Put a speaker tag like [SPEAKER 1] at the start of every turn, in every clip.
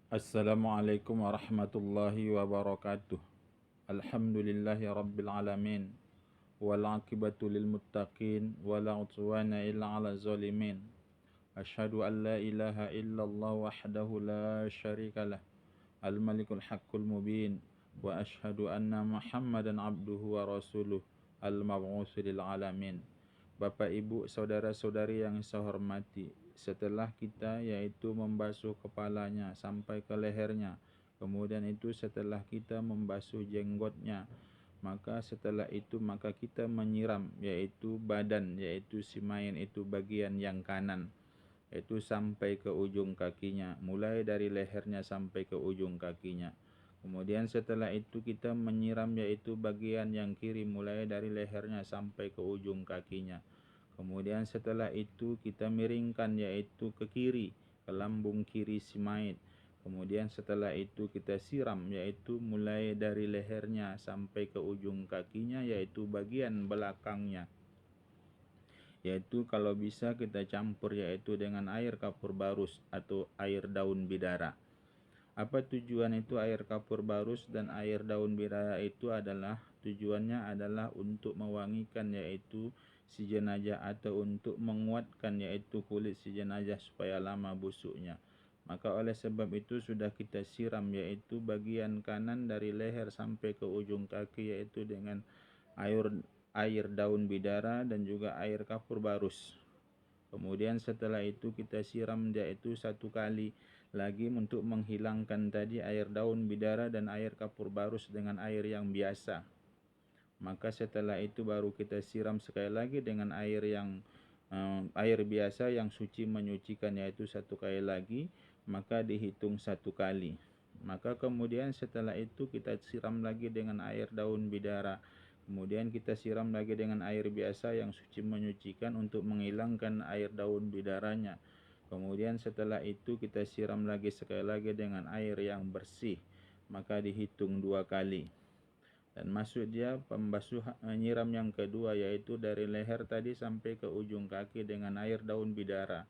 [SPEAKER 1] Assalamualaikum warahmatullahi wabarakatuh. Alhamdulillahi rabbil alamin. Wal aqibatu lil muttaqin wala udwana illa 'alal zalimin. Asyhadu an la ilaha illallah wahdahu la syarikalah. Al malikul haqqul mubin. Wa asyhadu anna Muhammadan abduhu wa rasuluh al mab'uts lil alamin. Bapak Ibu saudara-saudari yang saya hormati, setelah kita yaitu membasuh kepalanya sampai ke lehernya, kemudian itu setelah kita membasuh jenggotnya, maka setelah itu maka kita menyiram yaitu badan, yaitu simain itu bagian yang kanan, itu sampai ke ujung kakinya, mulai dari lehernya sampai ke ujung kakinya. Kemudian setelah itu kita menyiram yaitu bagian yang kiri mulai dari lehernya sampai ke ujung kakinya. Kemudian setelah itu kita miringkan yaitu ke kiri, ke lambung kiri si mayit. Kemudian setelah itu kita siram yaitu mulai dari lehernya sampai ke ujung kakinya yaitu bagian belakangnya. Yaitu kalau bisa kita campur yaitu dengan air kapur barus atau air daun bidara. Apa tujuan itu air kapur barus dan air daun bidara itu adalah tujuannya adalah untuk mewangikan yaitu si jenazah atau untuk menguatkan yaitu kulit si jenazah supaya lama busuknya. Maka oleh sebab itu sudah kita siram yaitu bagian kanan dari leher sampai ke ujung kaki yaitu dengan air daun bidara dan juga air kapur barus. Kemudian setelah itu kita siram yaitu satu kali lagi untuk menghilangkan tadi air daun bidara dan air kapur barus dengan air yang biasa. Maka setelah itu baru kita siram sekali lagi dengan air biasa yang suci menyucikan yaitu satu kali lagi, maka dihitung satu kali. Maka kemudian setelah itu kita siram lagi dengan air daun bidara. Kemudian kita siram lagi dengan air biasa yang suci menyucikan untuk menghilangkan air daun bidaranya. Kemudian setelah itu kita siram lagi sekali lagi dengan air yang bersih. Maka dihitung 2 kali. Dan masuk dia nyiram yang kedua yaitu dari leher tadi sampai ke ujung kaki dengan air daun bidara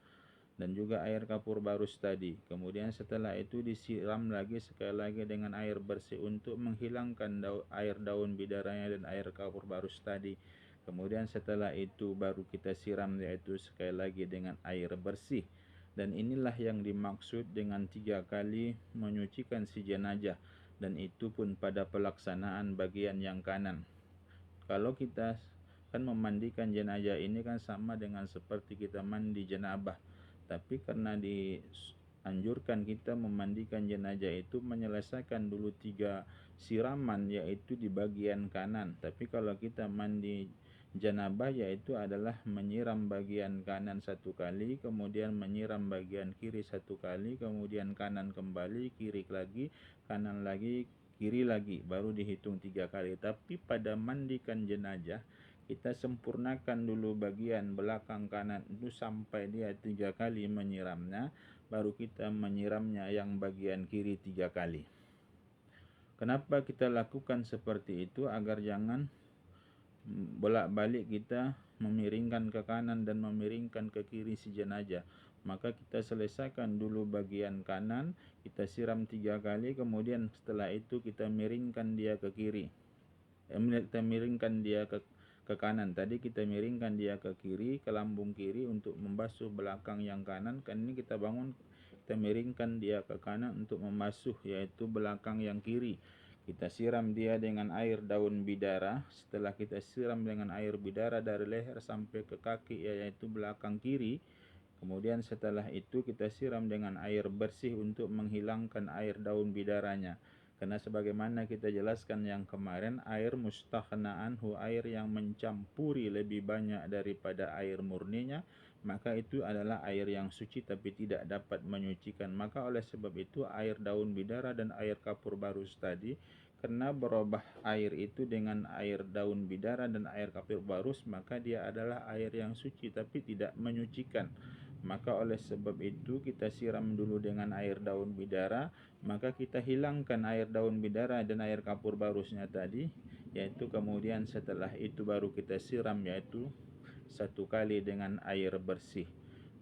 [SPEAKER 1] dan juga air kapur barus tadi. Kemudian setelah itu disiram lagi sekali lagi dengan air bersih untuk menghilangkan air daun bidaranya dan air kapur barus tadi. Kemudian setelah itu baru kita siram yaitu sekali lagi dengan air bersih. Dan inilah yang dimaksud dengan 3 kali menyucikan si jenazah, dan itu pun pada pelaksanaan bagian yang kanan. Kalau kita kan memandikan jenazah ini kan sama dengan seperti kita mandi janabah, tapi karena dianjurkan kita memandikan jenazah itu menyelesaikan dulu 3 siraman yaitu di bagian kanan. Tapi kalau kita mandi janabah yaitu adalah menyiram bagian kanan satu kali, kemudian menyiram bagian kiri satu kali, kemudian kanan kembali, kiri lagi, kanan lagi, kiri lagi, baru dihitung 3 kali. Tapi pada mandikan jenazah kita sempurnakan dulu bagian belakang kanan itu sampai dia 3 kali menyiramnya, baru kita menyiramnya yang bagian kiri 3 kali. Kenapa kita lakukan seperti itu? Agar jangan bolak-balik kita memiringkan ke kanan dan memiringkan ke kiri si jenazah. Maka kita selesaikan dulu bagian kanan, kita siram 3 kali, kemudian setelah itu kita miringkan dia ke kiri. Kita miringkan dia ke kanan. Tadi kita miringkan dia ke kiri, ke lambung kiri untuk membasuh belakang yang kanan. Kan ini kita miringkan dia ke kanan untuk membasuh yaitu belakang yang kiri. Kita siram dia dengan air daun bidara. Setelah kita siram dengan air bidara dari leher sampai ke kaki yaitu belakang kiri, kemudian setelah itu kita siram dengan air bersih untuk menghilangkan air daun bidaranya. Karena sebagaimana kita jelaskan yang kemarin, air mustakhna'anhu, air yang mencampuri lebih banyak daripada air murninya, maka itu adalah air yang suci tapi tidak dapat menyucikan. Maka oleh sebab itu air daun bidara dan air kapur barus tadi, karena berubah air itu dengan air daun bidara dan air kapur barus, maka dia adalah air yang suci tapi tidak menyucikan. Maka oleh sebab itu kita siram dulu dengan air daun bidara, maka kita hilangkan air daun bidara dan air kapur barusnya tadi, yaitu kemudian setelah itu baru kita siram yaitu 1 kali dengan air bersih.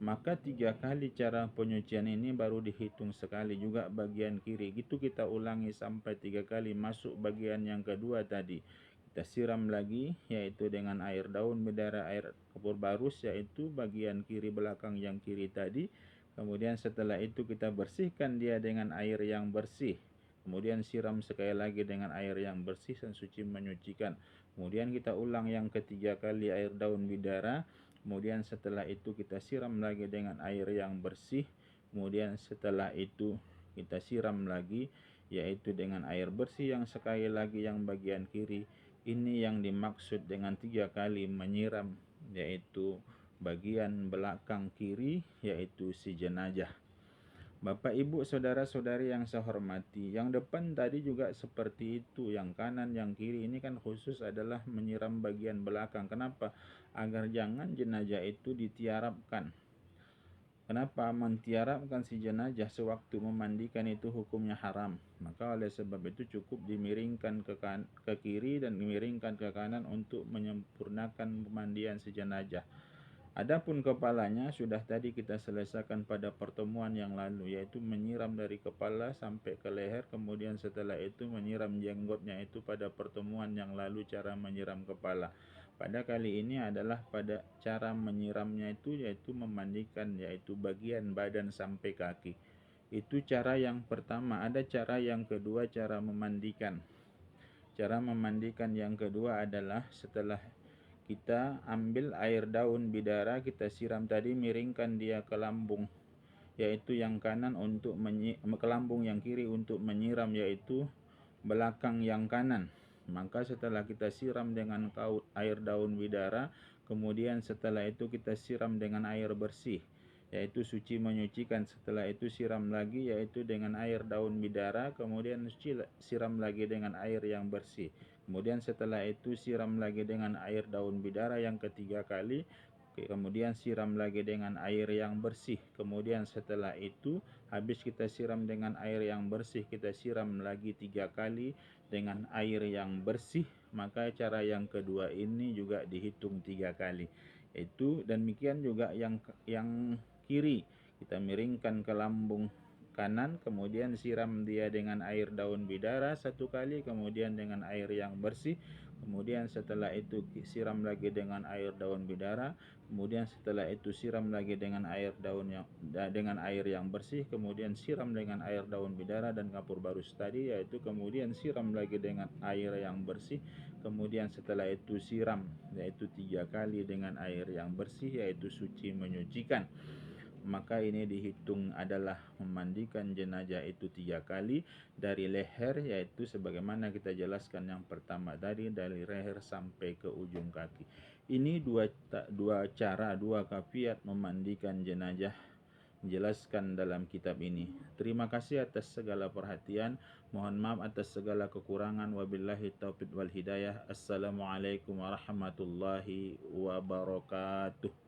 [SPEAKER 1] maka 3 kali cara penyucian ini baru dihitung sekali juga bagian kiri. Gitu kita ulangi sampai 3 kali. Masuk bagian yang kedua tadi, kita siram lagi yaitu dengan air daun bidara, air kapur barus, yaitu bagian kiri belakang yang kiri tadi. Kemudian setelah itu kita bersihkan dia dengan air yang bersih. Kemudian siram sekali lagi dengan air yang bersih dan suci menyucikan. Kemudian kita ulang yang ketiga kali air daun bidara. Kemudian setelah itu kita siram lagi dengan air yang bersih. Kemudian setelah itu kita siram lagi yaitu dengan air bersih yang sekali lagi yang bagian kiri. Ini yang dimaksud dengan 3 kali menyiram, yaitu bagian belakang kiri, yaitu si jenazah. Bapak, Ibu, saudara-saudari yang saya hormati, yang depan tadi juga seperti itu, yang kanan, yang kiri ini kan khusus adalah menyiram bagian belakang. Kenapa? Agar jangan jenazah itu ditiarapkan. Kenapa? Mentiarapkan si jenazah sewaktu memandikan itu hukumnya haram. Maka oleh sebab itu cukup dimiringkan ke kiri dan dimiringkan ke kanan untuk menyempurnakan pemandian si jenazah. Adapun kepalanya sudah tadi kita selesaikan pada pertemuan yang lalu, yaitu menyiram dari kepala sampai ke leher, kemudian setelah itu menyiram jenggotnya, itu pada pertemuan yang lalu cara menyiram kepala. Pada kali ini adalah pada cara menyiramnya itu yaitu memandikan, yaitu bagian badan sampai kaki. Itu cara yang pertama. Ada cara yang kedua, cara memandikan. Cara memandikan yang kedua adalah setelah kita ambil air daun bidara, kita siram tadi, miringkan dia ke lambung, yaitu yang kanan untuk ke lambung yang kiri untuk menyiram, yaitu belakang yang kanan. Maka setelah kita siram dengan air daun bidara, kemudian setelah itu kita siram dengan air bersih, yaitu suci menyucikan. Setelah itu siram lagi yaitu dengan air daun bidara, kemudian siram lagi dengan air yang bersih. Kemudian setelah itu siram lagi dengan air daun bidara yang ketiga kali. Kemudian siram lagi dengan air yang bersih. Kemudian setelah itu habis kita siram dengan air yang bersih, kita siram lagi 3 kali dengan air yang bersih. Maka cara yang kedua ini juga dihitung 3 kali. Itu dan demikian juga yang kiri. Kita miringkan ke lambung kanan, kemudian siram dia dengan air daun bidara 1 kali, kemudian dengan air yang bersih. Kemudian setelah itu siram lagi dengan air daun bidara. Kemudian setelah itu siram lagi dengan air yang bersih. Kemudian siram dengan air daun bidara dan kapur barus tadi, yaitu kemudian siram lagi dengan air yang bersih. Kemudian setelah itu siram, yaitu 3 kali dengan air yang bersih, yaitu suci menyucikan. Maka ini dihitung adalah memandikan jenazah itu 3 kali dari leher, yaitu sebagaimana kita jelaskan yang pertama tadi, dari leher sampai ke ujung kaki. Ini dua cara, dua kafiat memandikan jenazah dijelaskan dalam kitab ini. Terima kasih atas segala perhatian. Mohon maaf atas segala kekurangan. Wabillahi taufiq wal hidayah. Assalamualaikum warahmatullahi wabarakatuh.